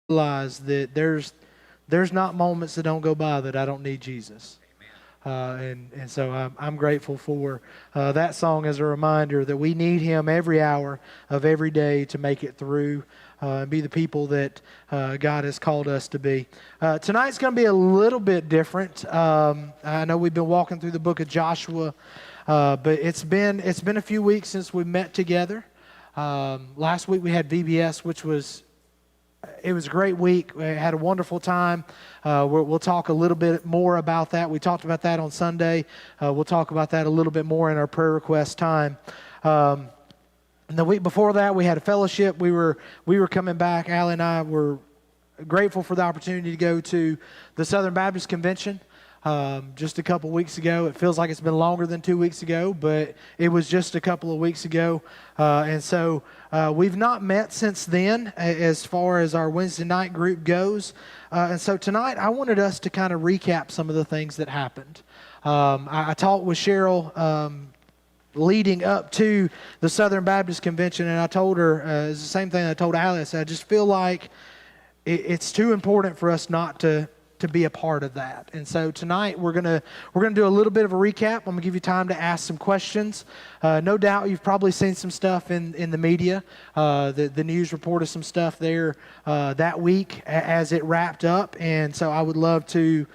realize that there's not moments that don't go by that I don't need Jesus. And so I'm grateful for that song as a reminder that we need Him every hour of every day to make it through and be the people that God has called us to be. Tonight's going to be a little bit different. I know we've been walking through the book of Joshua, but it's been a few weeks since we met together. Last week we had VBS, which was a great week. We had a wonderful time. We'll talk a little bit more about that. We talked about that on Sunday. We'll talk about that a little bit more in our prayer request time. And the week before that, we had a fellowship. We were coming back. Allie and I were grateful for the opportunity to go to the Southern Baptist Convention just a couple weeks ago. It feels like it's been longer than 2 weeks ago, but it was just a couple of weeks ago. And so we've not met since then as far as our Wednesday night group goes. And so tonight I wanted us to kind of recap some of the things that happened. I talked with Cheryl leading up to the Southern Baptist Convention, and I told her, it's the same thing I told Alice, I just feel like it's too important for us not to be a part of that. And so tonight we're gonna do a little bit of a recap. I'm gonna give you time to ask some questions. No doubt you've probably seen some stuff in the media. The news reported some stuff there that week as it wrapped up. And so I would love to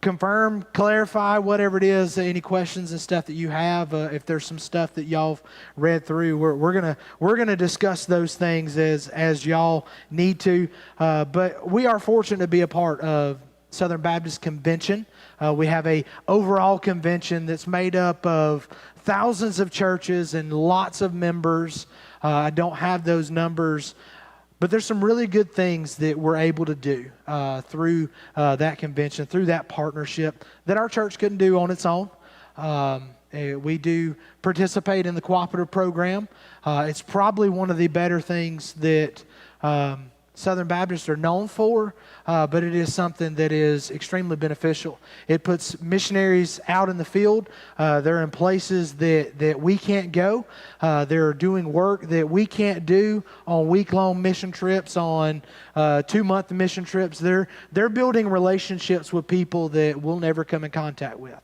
confirm, clarify, whatever it is, any questions and stuff that you have. If there's some stuff that y'all have read through, we're gonna discuss those things as y'all need to. But we are fortunate to be a part of Southern Baptist Convention. We have a overall convention that's made up of thousands of churches and lots of members. I don't have those numbers, but there's some really good things that we're able to do through that convention, through that partnership that our church couldn't do on its own. We do participate in the cooperative program. It's probably one of the better things that Southern Baptists are known for, but it is something that is extremely beneficial. It puts missionaries out in the field. They're in places that we can't go. They're doing work that we can't do on week-long mission trips, on 2-month mission trips. They're building relationships with people that we'll never come in contact with.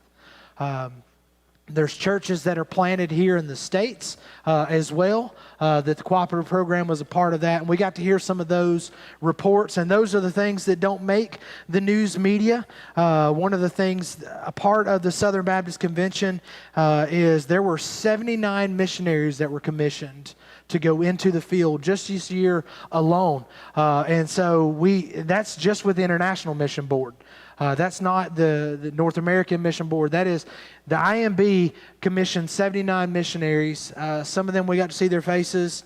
There's churches that are planted here in the States as well, that the cooperative program was a part of that. And we got to hear some of those reports, and those are the things that don't make the news media. One of the things, a part of the Southern Baptist Convention is there were 79 missionaries that were commissioned to go into the field just this year alone. And so that's just with the International Mission Board. That's not the North American Mission Board. That is the IMB commissioned 79 missionaries. Some of them we got to see their faces.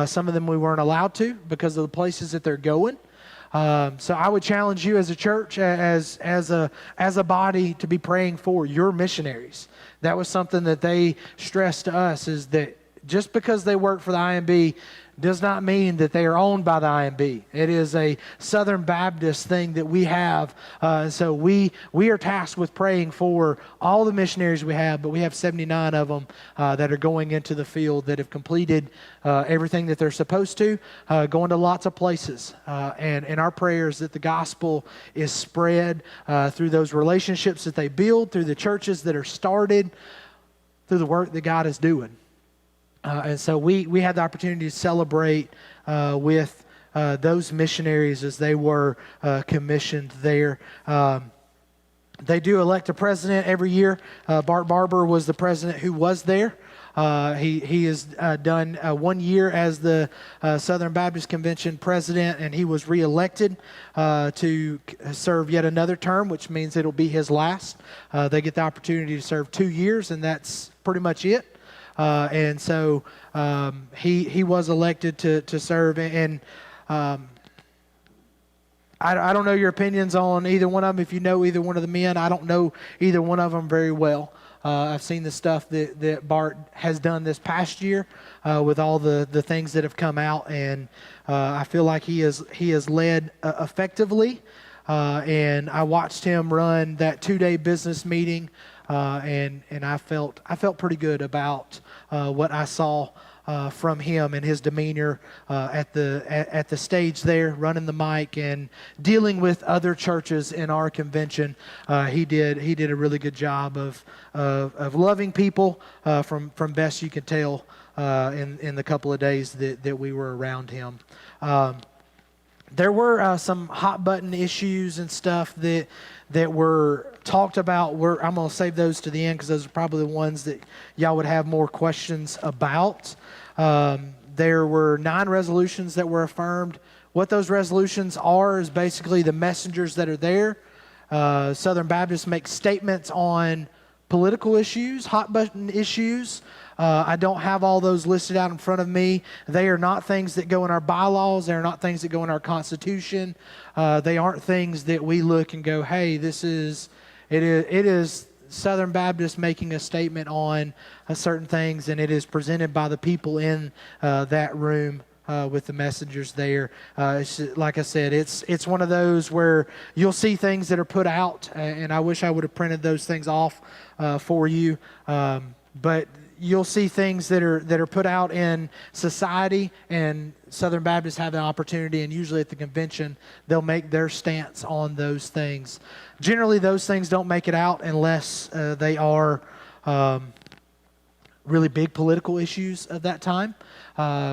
Some of them we weren't allowed to because of the places that they're going. So I would challenge you as a church, as a body, to be praying for your missionaries. That was something that they stressed to us, is that just because they work for the IMB does not mean that they are owned by the IMB. It is a Southern Baptist thing that we have. So we are tasked with praying for all the missionaries we have, but we have 79 of them that are going into the field, that have completed everything that they're supposed to, going to lots of places. And our prayer is that the gospel is spread through those relationships that they build, through the churches that are started, through the work that God is doing. And so we had the opportunity to celebrate with those missionaries as they were commissioned there. They do elect a president every year. Bart Barber was the president who was there. He has done 1 year as the Southern Baptist Convention president, and he was reelected to serve yet another term, which means it'll be his last. They get the opportunity to serve 2 years, and that's pretty much it. And so he was elected to serve. And I don't know your opinions on either one of them. If you know either one of the men, I don't know either one of them very well. I've seen the stuff that Bart has done this past year with all the things that have come out, and I feel like he has led effectively. And I watched him run that 2-day business meeting, and I felt pretty good about what I saw from him and his demeanor at the stage there, running the mic and dealing with other churches in our convention. He did a really good job of loving people from best you can tell in the couple of days that we were around him. There were some hot button issues and stuff that were talked about. I'm going to save those to the end because those are probably the ones that y'all would have more questions about. There were 9 resolutions that were affirmed. What those resolutions are is basically the messengers that are there. Southern Baptists make statements on political issues, hot button issues. I don't have all those listed out in front of me. They are not things that go in our bylaws. They are not things that go in our Constitution. They aren't things that we look and go, hey, it is Southern Baptist making a statement on certain things, and it is presented by the people in that room with the messengers there. Like I said, it's one of those where you'll see things that are put out, and I wish I would have printed those things off for you. But you'll see things that are put out in society, and Southern Baptists have the opportunity, and usually at the convention, they'll make their stance on those things. Generally, those things don't make it out unless they are really big political issues of that time.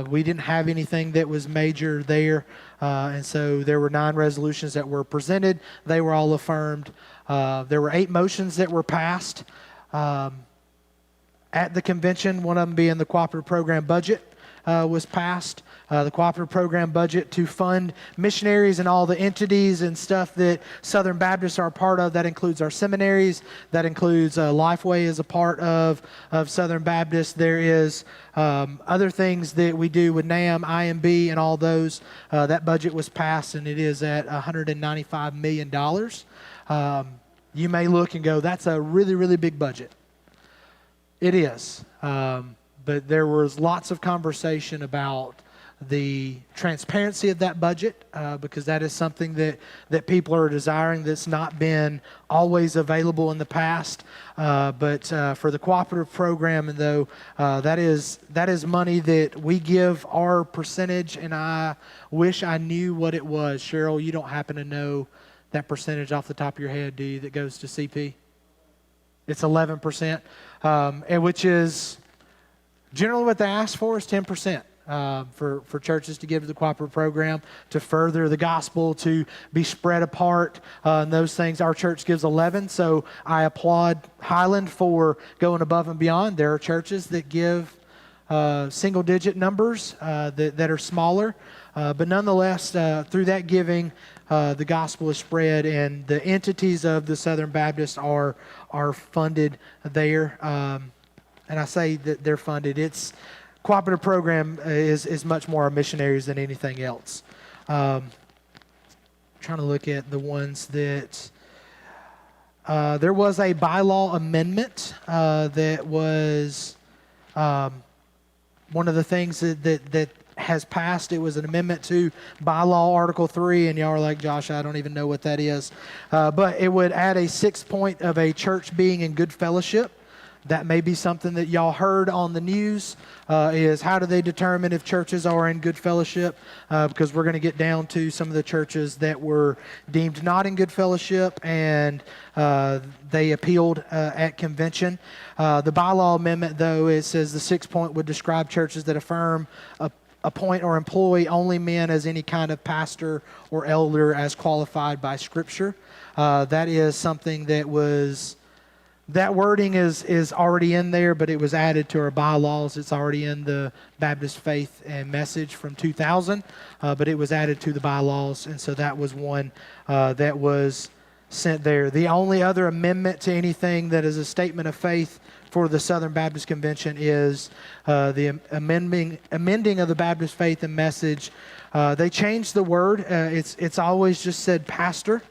We didn't have anything that was major there, and so there were 9 resolutions that were presented. They were all affirmed. There were 8 motions that were passed at the convention, one of them being the cooperative program budget was passed. The cooperative program budget to fund missionaries and all the entities and stuff that Southern Baptists are a part of. That includes our seminaries. That includes Lifeway as a part of Southern Baptist. There is other things that we do with NAM, IMB, and all those. That budget was passed, and it is at $195 million. You may look and go, that's a really, really big budget. It is. But there was lots of conversation about the transparency of that budget because that is something that people are desiring that's not been always available in the past. But for the cooperative program, and though that is money that we give our percentage, and I wish I knew what it was. Cheryl, you don't happen to know that percentage off the top of your head, do you, that goes to CP? It's 11%, and which is generally what they ask for is 10%. For churches to give to the cooperative program to further the gospel, to be spread apart, and those things. Our church gives 11, so I applaud Highland for going above and beyond. There are churches that give single-digit numbers that are smaller, but nonetheless, through that giving, the gospel is spread, and the entities of the Southern Baptists are funded there. And I say that they're funded. It's cooperative program is much more our missionaries than anything else. Trying to look at the ones that there was a bylaw amendment that was one of the things that has passed. It was an amendment to bylaw Article 3, and y'all are like, Josh, I don't even know what that is. But it would add a 6th point of a church being in good fellowship. That may be something that y'all heard on the news, is how do they determine if churches are in good fellowship? Because we're going to get down to some of the churches that were deemed not in good fellowship, and they appealed at convention. The bylaw amendment, though, it says the 6th point would describe churches that affirm, appoint, or employ only men as any kind of pastor or elder as qualified by Scripture. That is something that was... That wording is already in there, but it was added to our bylaws. It's already in the Baptist Faith and Message from 2000, but it was added to the bylaws, and so that was one that was sent there. The only other amendment to anything that is a statement of faith for the Southern Baptist Convention is the amending of the Baptist Faith and Message. They changed the word. It's always just said pastor.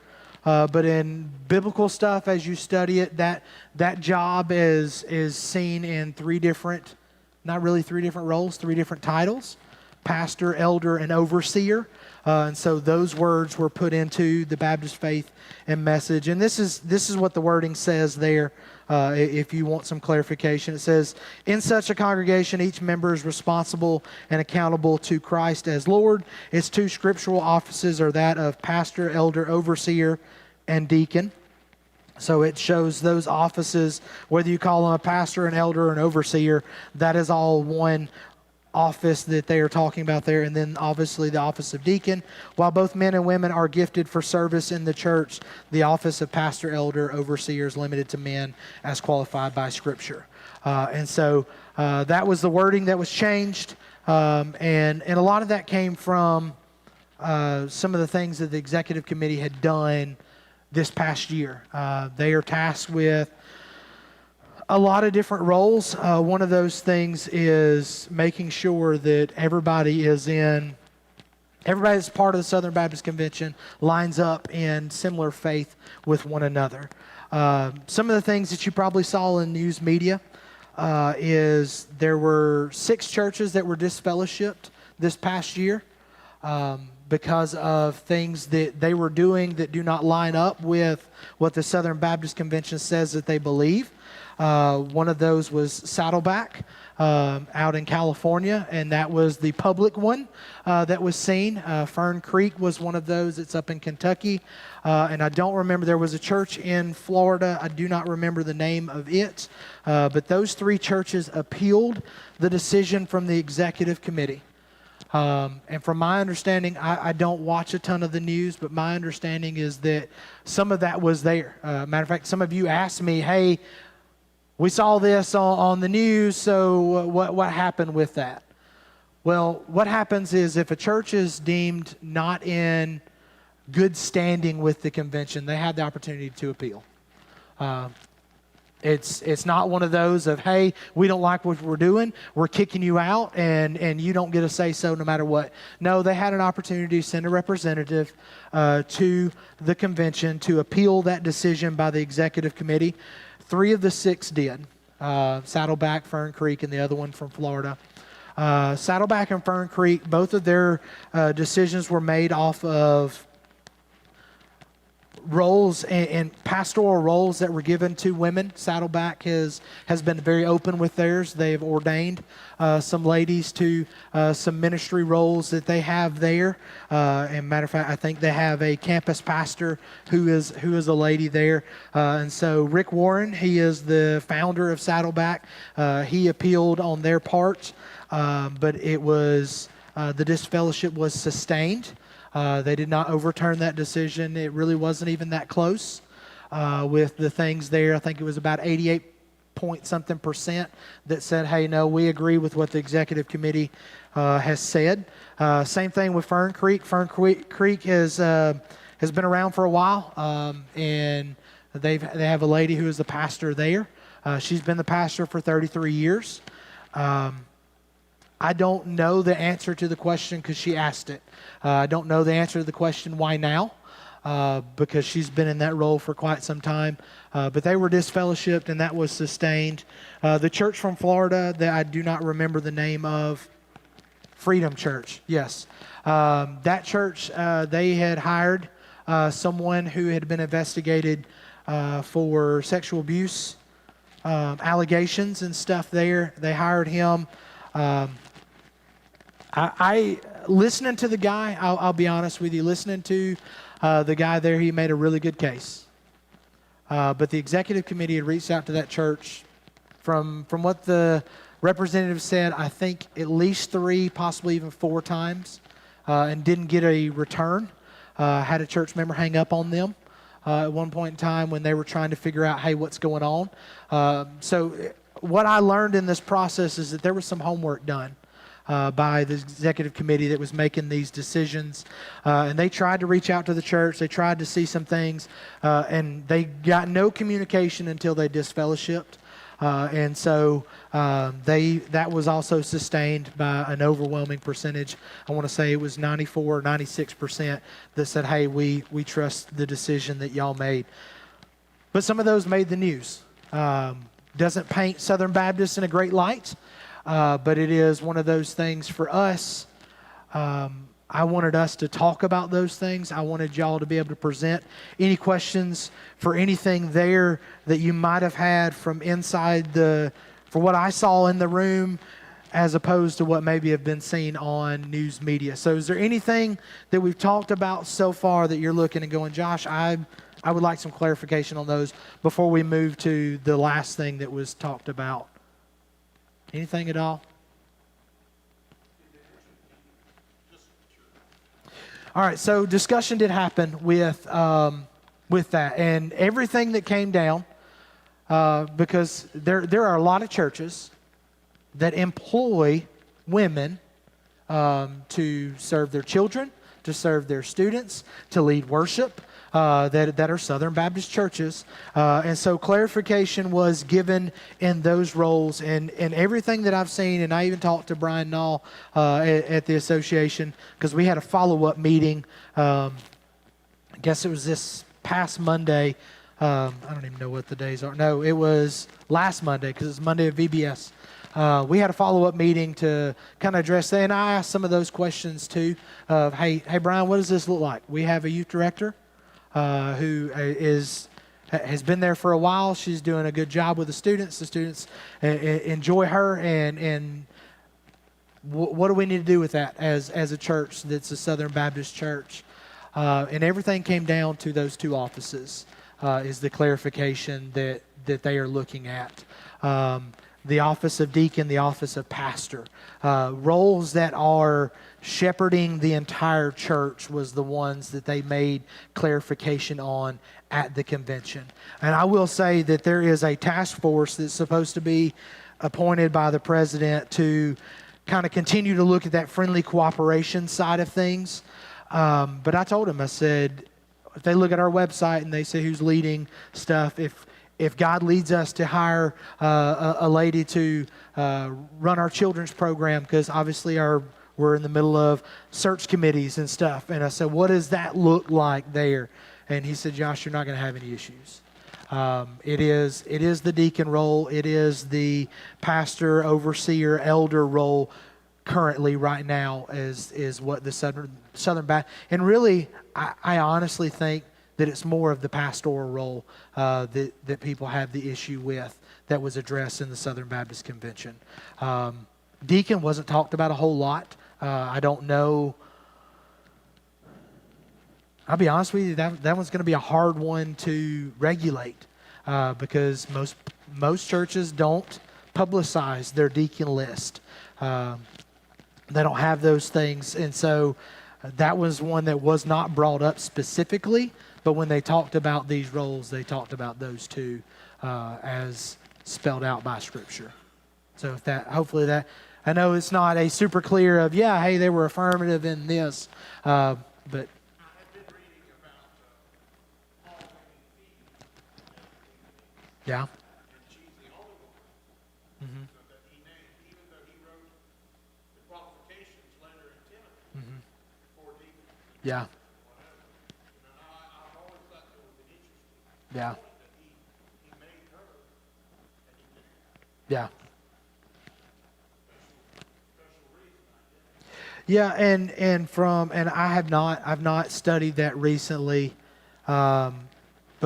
But in biblical stuff, as you study it, that job is seen in 3 different, not really 3 different roles, 3 different titles: pastor, elder, and overseer. And so those words were put into the Baptist Faith and Message. And this is what the wording says there if you want some clarification. It says, in such a congregation, each member is responsible and accountable to Christ as Lord. Its two scriptural offices are that of pastor, elder, overseer, and deacon. So it shows those offices, whether you call them a pastor, an elder, or an overseer, that is all one office that they are talking about there. And then obviously the office of deacon. While both men and women are gifted for service in the church, the office of pastor, elder, overseer is limited to men as qualified by Scripture. And so that was the wording that was changed. And a lot of that came from some of the things that the executive committee had done this past year. They are tasked with a lot of different roles. One of those things is making sure that everybody that's part of the Southern Baptist Convention lines up in similar faith with one another. Some of the things that you probably saw in news media is there were 6 churches that were disfellowshipped this past year because of things that they were doing that do not line up with what the Southern Baptist Convention says that they believe. One of those was Saddleback out in California, and that was the public one that was seen. Fern Creek was one of those. It's up in Kentucky. And I don't remember, there was a church in Florida. I do not remember the name of it. But those 3 churches appealed the decision from the executive committee. And from my understanding, I don't watch a ton of the news, but my understanding is that some of that was there. Matter of fact, some of you asked me, hey, we saw this on the news, so what happened with that? Well, what happens is if a church is deemed not in good standing with the convention, they have the opportunity to appeal. It's not one of those of, hey, we don't like what we're doing, we're kicking you out, and you don't get a say-so no matter what. No, they had an opportunity to send a representative to the convention to appeal that decision by the executive committee. 3 of the 6 did. Saddleback, Fern Creek, and the other one from Florida. Saddleback and Fern Creek, both of their decisions were made off of roles and pastoral roles that were given to women. Saddleback has been very open with theirs. They've ordained some ladies to some ministry roles that they have there. And matter of fact, I think they have a campus pastor who is a lady there. And so Rick Warren, he is the founder of Saddleback. He appealed on their part, but it was the disfellowship was sustained. They did not overturn that decision. It really wasn't even that close with the things there. I think it was about 88-point-something% that said, hey, no, we agree with what the executive committee has said. Same thing with Fern Creek. Fern Creek has been around for a while, and they have a lady who is the pastor there. She's been the pastor for 33 years. I don't know the answer to the question because she asked it. I don't know the answer to the question, why now? Because she's been in that role for quite some time. But they were disfellowshipped, and that was sustained. The church from Florida that I do not remember the name of, Freedom Church, yes. That church, they had hired someone who had been investigated for sexual abuse allegations and stuff there. They hired him. I listening to the guy, I'll be honest with you, listening to the guy there, he made a really good case. But the executive committee had reached out to that church. From what the representative said, I think at least 3, possibly even 4 times, and didn't get a return. Had a church member hang up on them at one point in time when they were trying to figure out, hey, what's going on? So what I learned in this process is that there was some homework done by the executive committee that was making these decisions. And they tried to reach out to the church. They tried to see some things. And they got no communication until they disfellowshipped. And so that was also sustained by an overwhelming percentage. I want to say it was 94 or 96% that said, hey, we trust the decision that y'all made. But some of those made the news. Doesn't paint Southern Baptists in a great light. But it is one of those things for us. I wanted us to talk about those things. I wanted y'all to be able to present any questions for anything there that you might have had from inside for what I saw in the room, as opposed to what maybe have been seen on news media. So is there anything that we've talked about so far that you're looking and going, Josh, I would like some clarification on those before we move to the last thing that was talked about? Anything at all? All right, so discussion did happen with that, and everything that came down, because there are a lot of churches that employ women to serve their children, to serve their students, to lead worship, that are Southern Baptist churches. And so clarification was given in those roles, and everything that I've seen, and I even talked to Brian Nall at the association, because we had a follow-up meeting, I guess it was this past Monday. I don't even know what the days are. No, it was last Monday, because it's Monday of VBS. We had a follow-up meeting to kind of address that, and I asked some of those questions too, of, hey Brian, what does this look like? We have a youth director who has been there for a while. She's doing a good job with the students. The students enjoy her, and what do we need to do with that as a church that's a Southern Baptist church? And everything came down to those two offices, is the clarification that they are looking at. The office of deacon, the office of pastor. Roles that are shepherding the entire church was the ones that they made clarification on at the convention. And I will say that there is a task force that's supposed to be appointed by the president to kind of continue to look at that friendly cooperation side of things. But I told him, I said, if they look at our website and they say who's leading stuff, if God leads us to hire a lady to run our children's program, because obviously we're in the middle of search committees and stuff. And I said, what does that look like there? And he said, Josh, you're not going to have any issues. It is the deacon role. It is the pastor, overseer, elder role currently right now is what the Southern Baptist. And really, I honestly think that it's more of the pastoral role that people have the issue with that was addressed in the Southern Baptist Convention. Deacon wasn't talked about a whole lot. I don't know. I'll be honest with you, that one's going to be a hard one to regulate because most churches don't publicize their deacon list. They don't have those things, and so that was one that was not brought up specifically, but when they talked about these roles, they talked about those two as spelled out by Scripture. So if hopefully that, I know it's not a super clear of, hey, they were affirmative in this, but yeah. Mm-hmm. Yeah. Yeah. Yeah. Yeah, and I've not studied that recently, but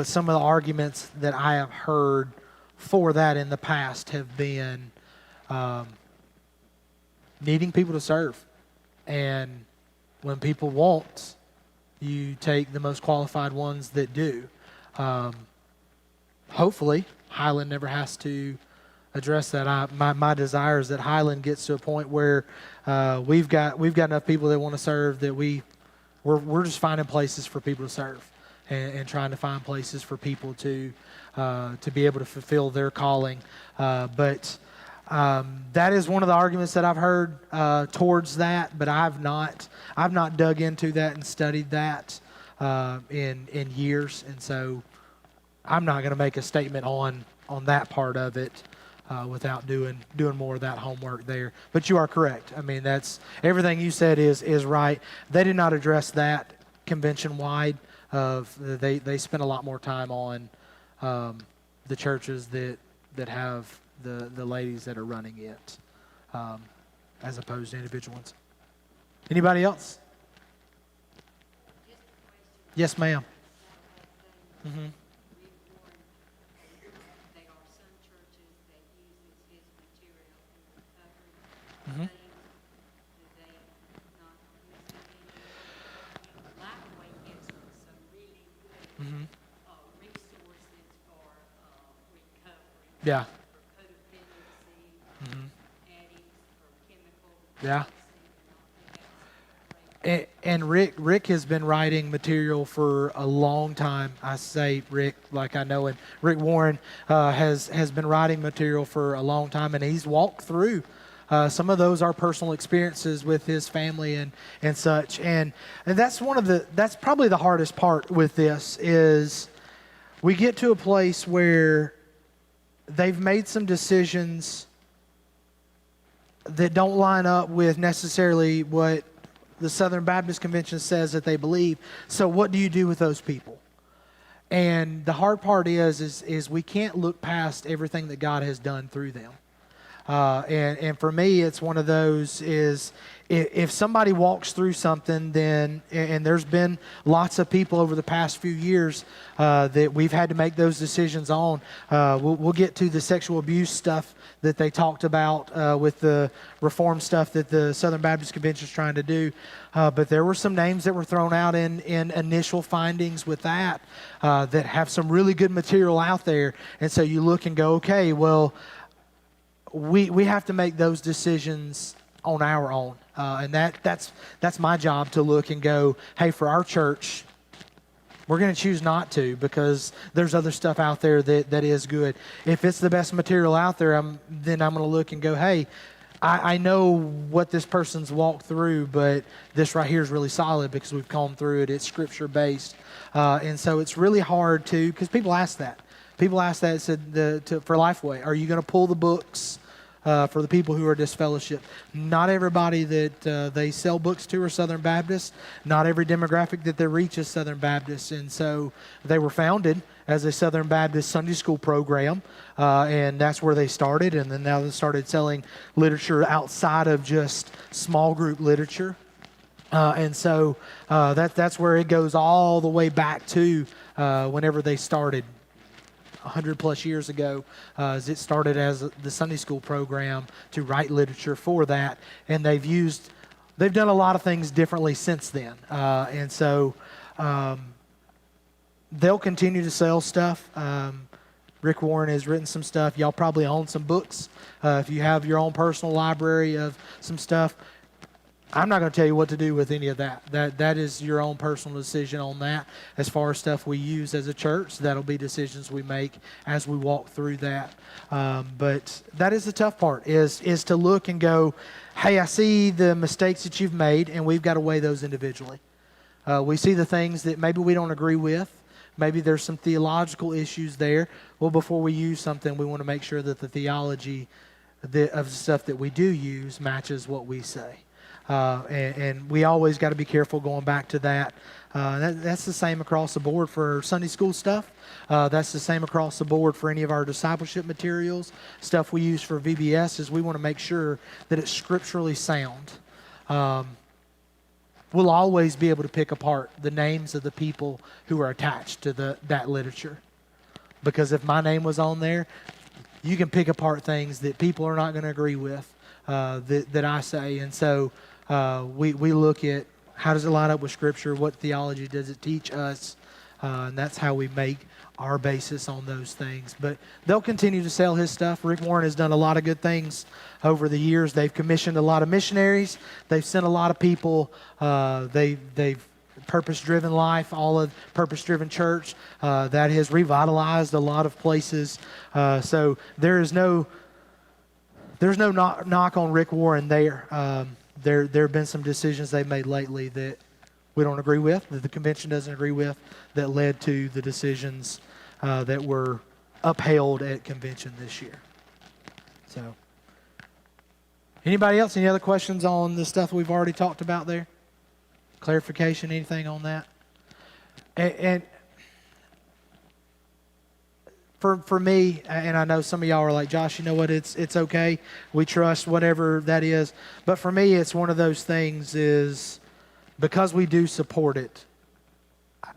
some of the arguments that I have heard for that in the past have been needing people to serve, and when people won't, you take the most qualified ones that do. Hopefully, Highland never has to address that. My desire is that Highland gets to a point where we've got enough people that want to serve that we're just finding places for people to serve and trying to find places for people to be able to fulfill their calling. But that is one of the arguments that I've heard towards that, but I've not dug into that and studied that in years, and so I'm not going to make a statement on that part of it without doing more of that homework there. But you are correct. I mean, that's everything you said is right. They did not address that convention wide. They spent a lot more time on the churches that have the ladies that are running it, as opposed to individual ones. Anybody else? Yes, ma'am. Mm-hmm. Mm-hmm. Mm-hmm. Yeah. Mm-hmm. Yeah. And Rick has been writing material for a long time. I say Rick like I know him. Rick Warren has been writing material for a long time, and he's walked through some of those are personal experiences with his family and such. And that's probably the hardest part with this is we get to a place where they've made some decisions that don't line up with necessarily what the Southern Baptist Convention says that they believe. So what do you do with those people? And the hard part is we can't look past everything that God has done through them. And for me, it's one of those is if somebody walks through something, then, and there's been lots of people over the past few years that we've had to make those decisions on. We'll get to the sexual abuse stuff that they talked about with the reform stuff that the Southern Baptist Convention is trying to do. But there were some names that were thrown out in initial findings with that that have some really good material out there. And so you look and go, okay, well, we have to make those decisions on our own. And that's my job to look and go, hey, for our church, we're going to choose not to because there's other stuff out there that is good. If it's the best material out there, then I'm going to look and go, hey, I know what this person's walked through, but this right here is really solid because we've gone through it. It's scripture-based. And so it's really hard to, because people ask that. People ask that for Lifeway, are you going to pull the books for the people who are disfellowshipped? Not everybody that they sell books to are Southern Baptists. Not every demographic that they reach is Southern Baptist. And so they were founded as a Southern Baptist Sunday school program, and that's where they started. And then now they started selling literature outside of just small group literature. And so that's where it goes all the way back to whenever they started. 100 plus years ago, as it started as the Sunday school program to write literature for that, and they've done a lot of things differently since then, and so they'll continue to sell stuff. Rick Warren has written some stuff. Y'all probably own some books. If you have your own personal library of some stuff, I'm not going to tell you what to do with any of that. That is your own personal decision on that. As far as stuff we use as a church, that'll be decisions we make as we walk through that. But that is the tough part, is to look and go, hey, I see the mistakes that you've made, and we've got to weigh those individually. We see the things that maybe we don't agree with. Maybe there's some theological issues there. Well, before we use something, we want to make sure that the theology of the stuff that we do use matches what we say. And we always got to be careful going back to that. That's the same across the board for Sunday school stuff. That's the same across the board for any of our discipleship materials. Stuff we use for VBS is we want to make sure that it's scripturally sound. We'll always be able to pick apart the names of the people who are attached to that literature. Because if my name was on there, you can pick apart things that people are not going to agree with that I say. And so we look at how does it line up with Scripture, what theology does it teach us, and that's how we make our basis on those things. But they'll continue to sell his stuff. Rick Warren has done a lot of good things over the years. They've commissioned a lot of missionaries. They've sent a lot of people. They've purpose-driven life, all of purpose-driven church. That has revitalized a lot of places. So there's no knock on Rick Warren there. There have been some decisions they've made lately that we don't agree with, that the convention doesn't agree with, that led to the decisions that were upheld at convention this year. So, anybody else? Any other questions on the stuff we've already talked about there? Clarification, anything on that? And for me, and I know some of y'all are like, Josh, you know what, it's okay. We trust whatever that is. But for me, it's one of those things is because we do support it,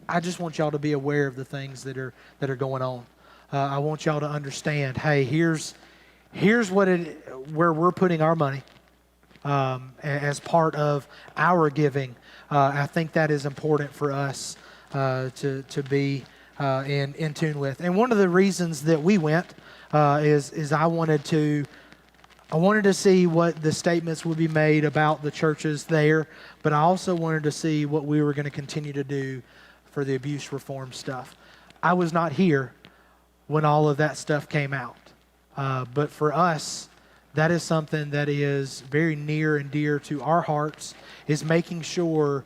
I just want y'all to be aware of the things that are going on. I want y'all to understand, hey, here's where we're putting our money as part of our giving. I think that is important for us to be in tune with. And one of the reasons that we went is I wanted to see what the statements would be made about the churches there, but I also wanted to see what we were going to continue to do for the abuse reform stuff. I was not here when all of that stuff came out, but for us, that is something that is very near and dear to our hearts, is making sure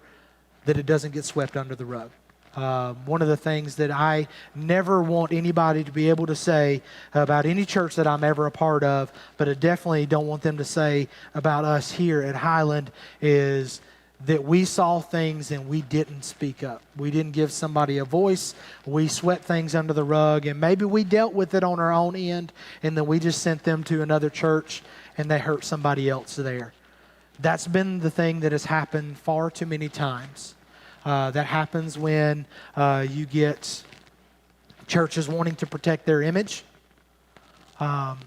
that it doesn't get swept under the rug. One of the things that I never want anybody to be able to say about any church that I'm ever a part of, but I definitely don't want them to say about us here at Highland, is that we saw things and we didn't speak up. We didn't give somebody a voice. We swept things under the rug, and maybe we dealt with it on our own end, and then we just sent them to another church and they hurt somebody else there. That's been the thing that has happened far too many times. That happens when you get churches wanting to protect their image. You're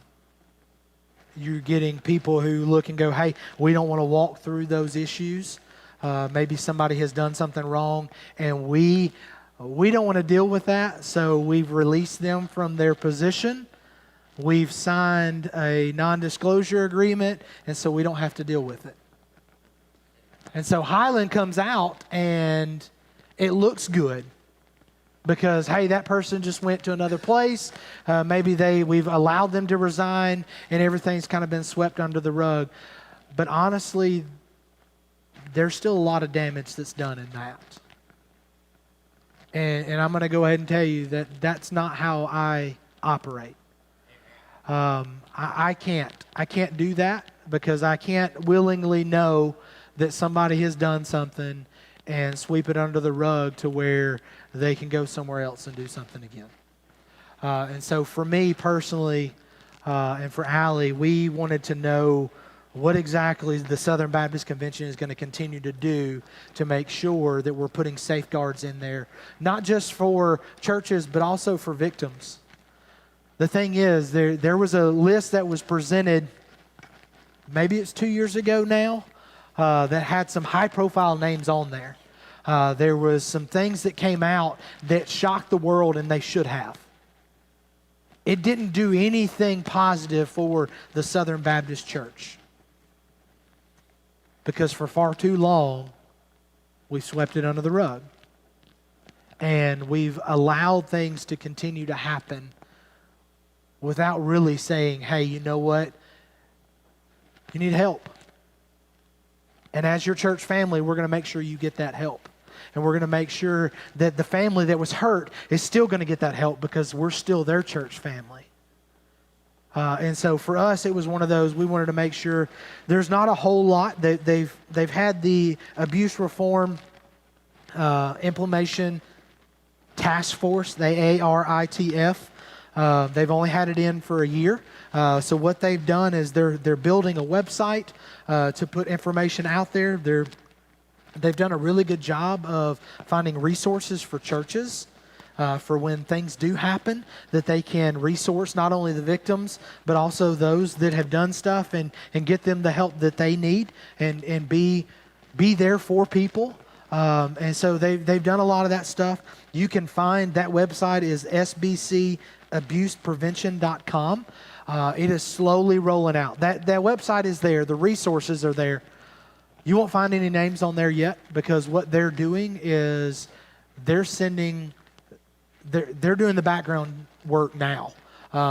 getting people who look and go, hey, we don't want to walk through those issues. Maybe somebody has done something wrong, and we don't want to deal with that, so we've released them from their position. We've signed a non-disclosure agreement, and so we don't have to deal with it. And so Highland comes out, and it looks good because, hey, that person just went to another place. Maybe we've allowed them to resign, and everything's kind of been swept under the rug. But honestly, there's still a lot of damage that's done in that. And I'm going to go ahead and tell you that that's not how I operate. I can't do that because I can't willingly know that somebody has done something and sweep it under the rug to where they can go somewhere else and do something again. And so for me personally, and for Allie, we wanted to know what exactly the Southern Baptist Convention is going to continue to do to make sure that we're putting safeguards in there, not just for churches, but also for victims. The thing is, there was a list that was presented, maybe it's 2 years ago now, that had some high-profile names on there. There was some things that came out that shocked the world, and they should have. It didn't do anything positive for the Southern Baptist Church, because for far too long, we swept it under the rug. And we've allowed things to continue to happen without really saying, hey, you know what? You need help. And as your church family, we're going to make sure you get that help. And we're going to make sure that the family that was hurt is still going to get that help because we're still their church family. And so for us, it was one of those, we wanted to make sure there's not a whole lot. They've had the abuse reform implementation task force, the ARITF. They've only had it in for a year. So what they've done is they're building a website to put information out there. They've done a really good job of finding resources for churches for when things do happen, that they can resource not only the victims, but also those that have done stuff and get them the help that they need and be there for people. And so they've done a lot of that stuff. You can find that website is sbcabuseprevention.com. It is slowly rolling out. That website is there. The resources are there. You won't find any names on there yet because what they're doing is they're doing the background work now.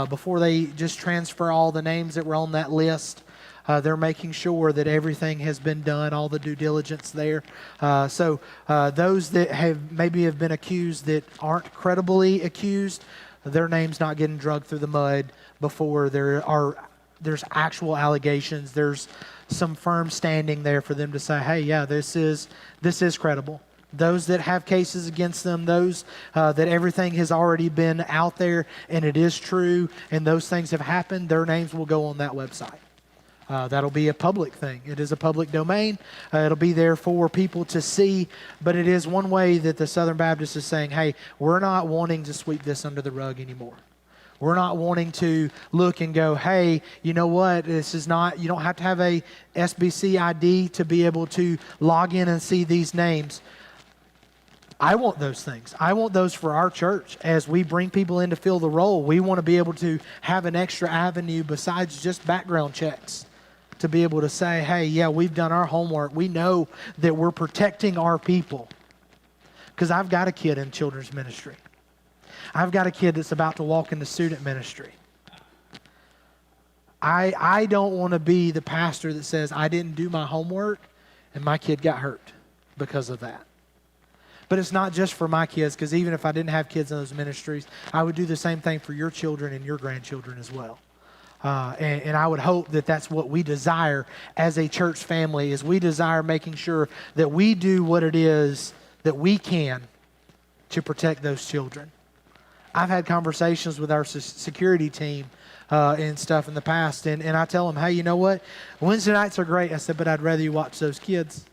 Before they just transfer all the names that were on that list, they're making sure that everything has been done, all the due diligence there. So those that have been accused that aren't credibly accused, their name's not getting dragged through the mud before there's actual allegations. There's some firm standing there for them to say, hey, yeah, this is credible. Those that have cases against them, those that everything has already been out there and it is true and those things have happened, their names will go on that website. That'll be a public thing. It is a public domain. It'll be there for people to see, but it is one way that the Southern Baptist is saying, hey, we're not wanting to sweep this under the rug anymore. We're not wanting to look and go, hey, you know what, this is not, you don't have to have a SBC ID to be able to log in and see these names. I want those things. I want those for our church. As we bring people in to fill the role, we want to be able to have an extra avenue besides just background checks, to be able to say, hey, yeah, we've done our homework. We know that we're protecting our people. Because I've got a kid in children's ministry. I've got a kid that's about to walk into student ministry. I don't want to be the pastor that says, I didn't do my homework and my kid got hurt because of that. But it's not just for my kids, because even if I didn't have kids in those ministries, I would do the same thing for your children and your grandchildren as well. And I would hope that that's what we desire as a church family, is we desire making sure that we do what it is that we can to protect those children. I've had conversations with our security team and stuff in the past, and I tell them, hey, you know what? Wednesday nights are great. I said, but I'd rather you watch those kids.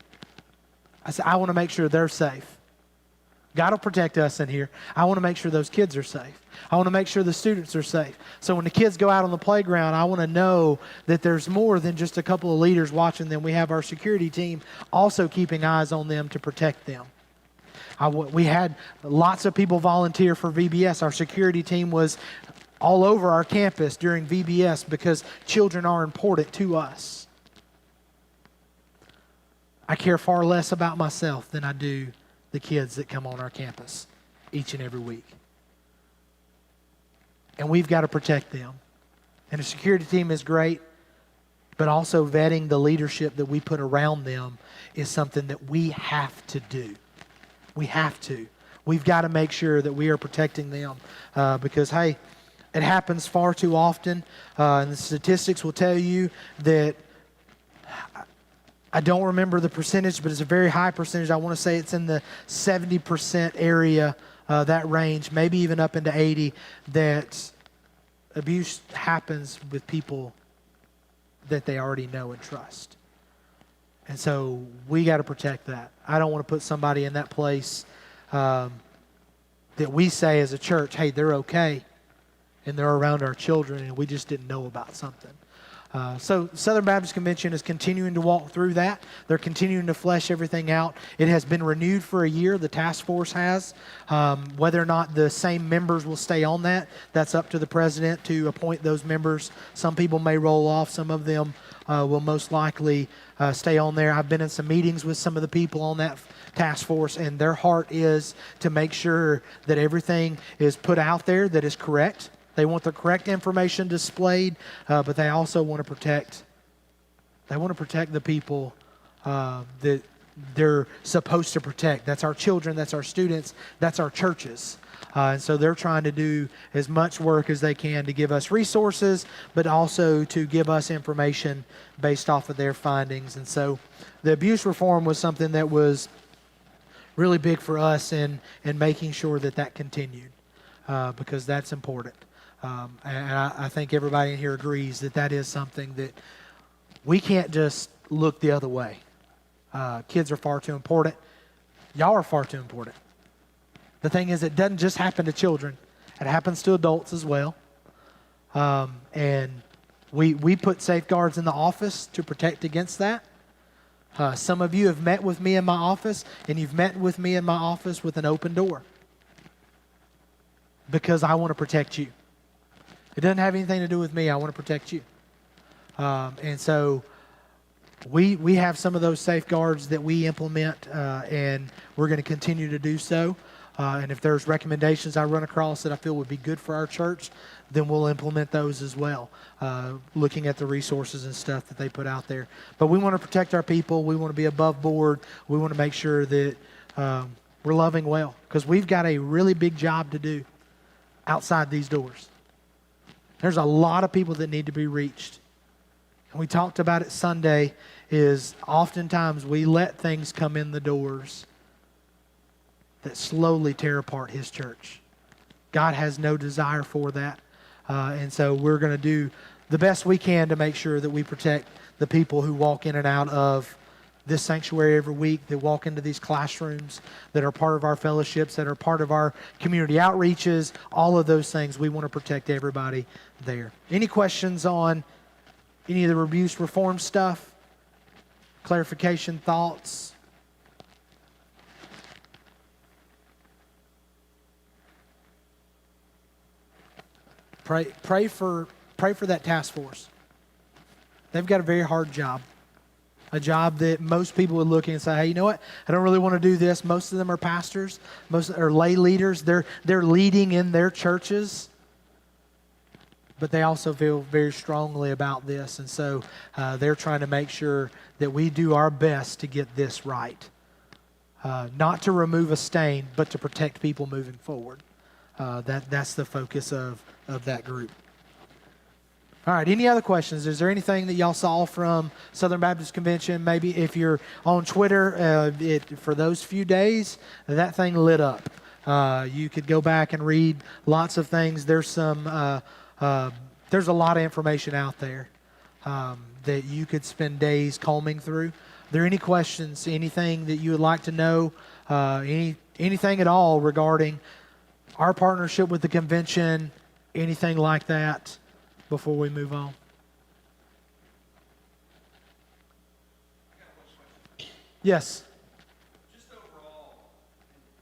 I said, I want to make sure they're safe. God will protect us in here. I want to make sure those kids are safe. I want to make sure the students are safe. So when the kids go out on the playground, I want to know that there's more than just a couple of leaders watching them. We have our security team also keeping eyes on them to protect them. We had lots of people volunteer for VBS. Our security team was all over our campus during VBS because children are important to us. I care far less about myself than I do the kids that come on our campus each and every week. And we've got to protect them. And the security team is great, but also vetting the leadership that we put around them is something that we have to do. We have to. We've got to make sure that we are protecting them because, hey, it happens far too often. And the statistics will tell you that, I don't remember the percentage, but it's a very high percentage. I want to say it's in the 70% area, that range, maybe even up into 80%, that abuse happens with people that they already know and trust. And so we got to protect that. I don't want to put somebody in that place that we say as a church, hey, they're okay, and they're around our children, and we just didn't know about something. So Southern Baptist Convention is continuing to walk through that. They're continuing to flesh everything out. It has been renewed for a year. The task force has. Whether or not the same members will stay on that, that's up to the president to appoint those members. Some people may roll off. Some of them will most likely stay on there. I've been in some meetings with some of the people on that task force, and their heart is to make sure that everything is put out there that is correct. They want the correct information displayed, but they also want to protect. They want to protect the people that they're supposed to protect. That's our children. That's our students. That's our churches. And so they're trying to do as much work as they can to give us resources, but also to give us information based off of their findings. And so the abuse reform was something that was really big for us in making sure that that continued, because that's important. And I think everybody in here agrees that that is something that we can't just look the other way. Kids are far too important. Y'all are far too important. The thing is, it doesn't just happen to children. It happens to adults as well. And we put safeguards in the office to protect against that. Some of you have met with me in my office, and you've met with me in my office with an open door, because I want to protect you. It doesn't have anything to do with me. I want to protect you. And so we have some of those safeguards that we implement, and we're going to continue to do so. And if there's recommendations I run across that I feel would be good for our church, then we'll implement those as well, looking at the resources and stuff that they put out there. But we want to protect our people. We want to be above board. We want to make sure that we're loving well, because we've got a really big job to do outside these doors. There's a lot of people that need to be reached. And we talked about it Sunday, is oftentimes we let things come in the doors that slowly tear apart His church. God has no desire for that. And so we're going to do the best we can to make sure that we protect the people who walk in and out of this sanctuary every week, that walk into these classrooms, that are part of our fellowships, that are part of our community outreaches, all of those things. We want to protect everybody there. Any questions on any of the abuse reform stuff? Clarification, thoughts? Pray for that task force. They've got a very hard job. A job that most people would look at and say, hey, you know what? I don't really want to do this. Most of them are pastors. Most are lay leaders. They're leading in their churches. But they also feel very strongly about this. And so they're trying to make sure that we do our best to get this right. Not to remove a stain, but to protect people moving forward. That's the focus of that group. All right, any other questions? Is there anything that y'all saw from Southern Baptist Convention? Maybe if you're on Twitter, for those few days, that thing lit up. You could go back and read lots of things. There's a lot of information out there that you could spend days combing through. Are there any questions, anything that you would like to know, anything at all regarding our partnership with the convention, anything like that? Before we move on. Yes. Just overall,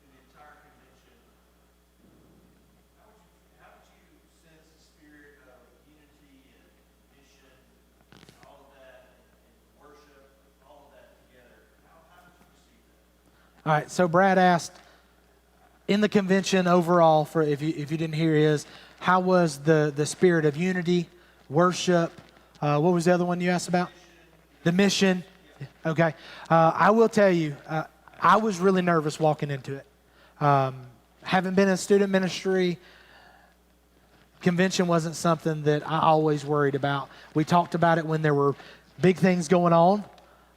in the entire convention, how would you sense the spirit of unity and mission, and all of that, and worship, all of that together? How did you perceive that? All right. So Brad asked, in the convention overall, for if you didn't hear his, how was the spirit of unity, worship? What was the other one you asked about? The mission. Okay. I will tell you, I was really nervous walking into it. Having been in student ministry, convention wasn't something that I always worried about. We talked about it when there were big things going on,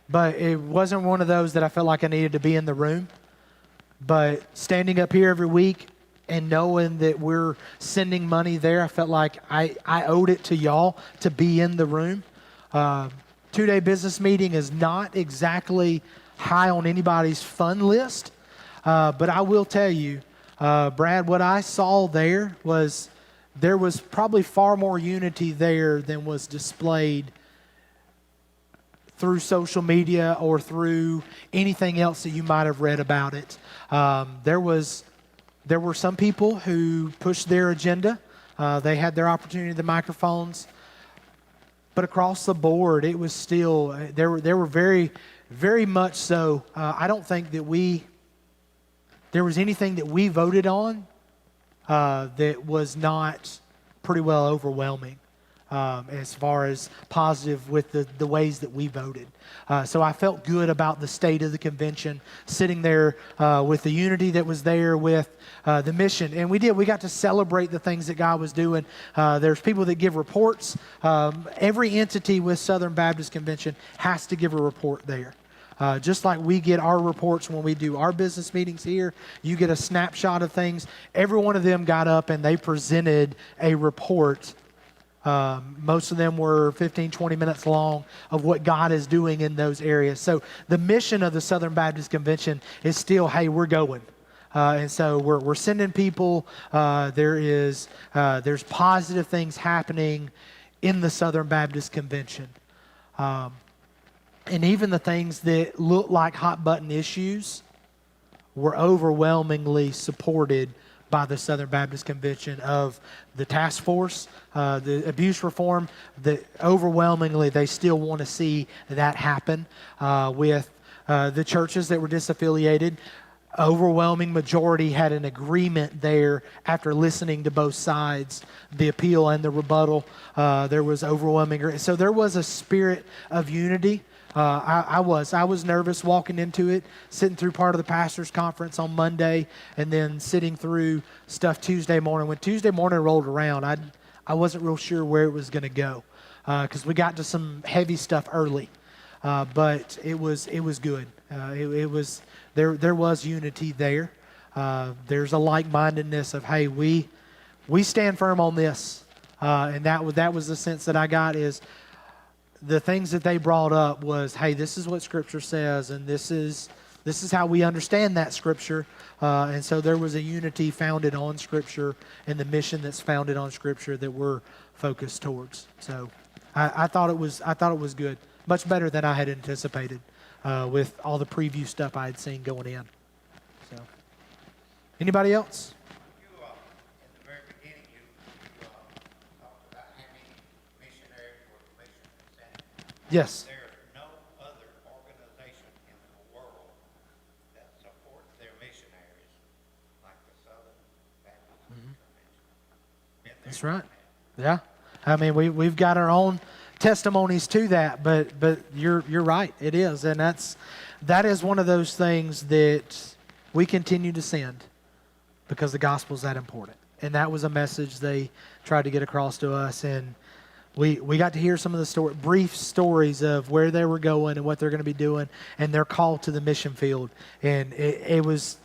but it wasn't one of those that I felt like I needed to be in the room. But standing up here every week, and knowing that we're sending money there, I felt like I owed it to y'all to be in the room. 2-day business meeting is not exactly high on anybody's fun list. But I will tell you, Brad, what I saw there was probably far more unity there than was displayed through social media or through anything else that you might have read about it. There were some people who pushed their agenda. They had their opportunity at the microphones. But across the board, it was still, there were very, very much so. I don't think that there was anything that we voted on that was not pretty well overwhelming. As far as positive with the ways that we voted. So I felt good about the state of the convention, sitting there with the unity that was there, with the mission. And we got to celebrate the things that God was doing. There's people that give reports. Every entity with Southern Baptist Convention has to give a report there. Just like we get our reports when we do our business meetings here, you get a snapshot of things. Every one of them got up and they presented a report. Most of them were 15, 20 minutes long of what God is doing in those areas. So the mission of the Southern Baptist Convention is still, hey, we're going. And so we're sending people. There's positive things happening in the Southern Baptist Convention. And even the things that look like hot button issues were overwhelmingly supported by the Southern Baptist Convention of the task force, the abuse reform, that overwhelmingly they still want to see that happen with the churches that were disaffiliated. Overwhelming majority had an agreement there after listening to both sides, the appeal and the rebuttal. There was overwhelming. So there was a spirit of unity. I was nervous walking into it, sitting through part of the pastor's conference on Monday, and then sitting through stuff Tuesday morning. When Tuesday morning rolled around, I wasn't real sure where it was going to go because we got to some heavy stuff early, but it was good. There was unity there. There's a like-mindedness of, hey, we stand firm on this. And that was the sense that I got, is the things that they brought up was, hey, this is what Scripture says, and this is how we understand that Scripture. And so there was a unity founded on Scripture and the mission that's founded on Scripture that we're focused towards. So I thought it was good, much better than I had anticipated with all the preview stuff I had seen going in. So, anybody else? You, in the very beginning, you talked about how many missionaries were commissioned and sent. Yes. There's no other organization in the world that supports their missionaries like the Southern Baptist Convention. Been there, That's right. done that. Yeah. I mean, we've got our own testimonies to that, but you're right. It is, and that is one of those things that we continue to send because the gospel's that important. And that was a message they tried to get across to us, and we got to hear some of the brief stories of where they were going and what they're going to be doing, and their call to the mission field. And it was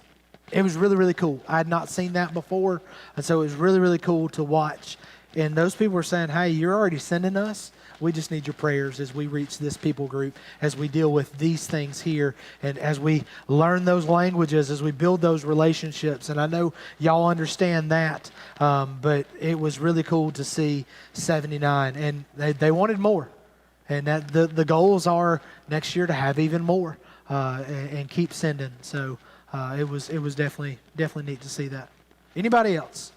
really, really cool. I had not seen that before, and so it was really, really cool to watch. And those people were saying, hey, you're already sending us. We just need your prayers as we reach this people group, as we deal with these things here, and as we learn those languages, as we build those relationships. And I know y'all understand that, but it was really cool to see 79. And they wanted more. And that the goals are next year to have even more and keep sending. So it was definitely neat to see that. Anybody else?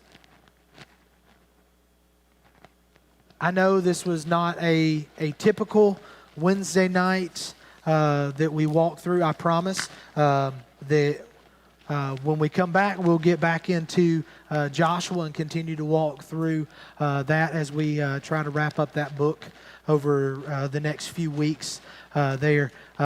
I know this was not a typical Wednesday night that we walk through. I promise that when we come back, we'll get back into Joshua and continue to walk through that as we try to wrap up that book over the next few weeks there.